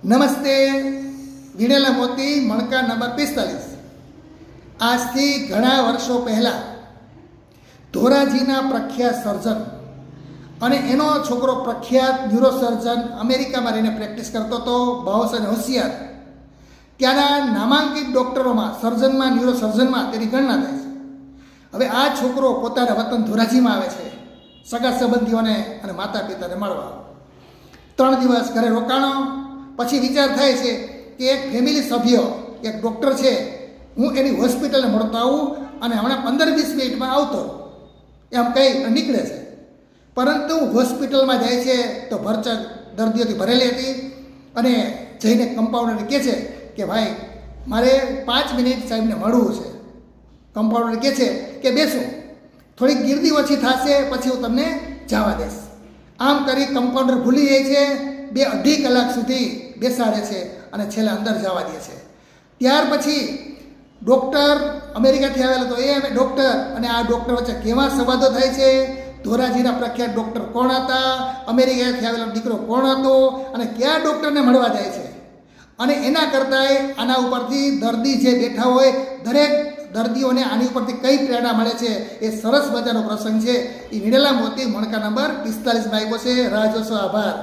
નમસ્તે. વીણેલા મોતી મણકા નંબર 45. આજથી ઘણા વર્ષો પહેલાં ધોરાજીના પ્રખ્યાત સર્જન અને એનો છોકરો પ્રખ્યાત ન્યુરોસર્જન અમેરિકામાં રહીને પ્રેક્ટિસ કરતો હતો, બાહોશ અને હોશિયાર. ત્યાંના નામાંકિત ડૉક્ટરોમાં સર્જનમાં, ન્યુરોસર્જનમાં તેની ગણના થાય છે. હવે આ છોકરો પોતાના વતન ધોરાજીમાં આવે છે સગા સંબંધીઓને અને માતા પિતાને મળવા. 3 દિવસ ઘરે રોકાણો. પછી વિચાર થાય છે કે એક ફેમિલી સભ્ય, એક ડૉક્ટર છે, હું એની હોસ્પિટલને મળતો આવું અને હમણાં 15-20 મિનિટમાં આવતો એમ કહી નીકળે છે. પરંતુ હોસ્પિટલમાં જાય છે તો ભરચક દર્દીઓથી ભરેલી હતી અને જઈને કમ્પાઉન્ડરને કહે છે કે ભાઈ મારે 5 મિનિટ સાહેબને મળવું છે. કમ્પાઉન્ડર કહે છે કે બેસો, થોડીક ગીર્દી ઓછી થશે પછી હું તમને જવા દઈશ. આમ કરી કમ્પાઉન્ડર ભૂલી જાય છે. 2-2.5 કલાક સુધી બેસાડે છે અને છેલ્લે અંદર જવા દે છે. ત્યાર પછી ડૉક્ટર અમેરિકાથી આવેલો તો એ ડૉક્ટર અને આ ડૉક્ટર વચ્ચે કેવા સંવાદો થાય છે. ધોરાજીના પ્રખ્યાત ડૉક્ટર કોણ હતા, અમેરિકાથી આવેલો દીકરો કોણ હતો અને કયા ડૉક્ટરને મળવા જાય છે. અને એના કરતાંય આના ઉપરથી દર્દી જે બેઠા હોય દરેક દર્દીઓને આની ઉપરથી કઈ પ્રેરણા મળે છે એ સરસ મજાનો પ્રસંગ છે. એ વીણેલા મોતી મણકા નંબર 45માં આવ્યો છે. રાહ જોશો. આભાર.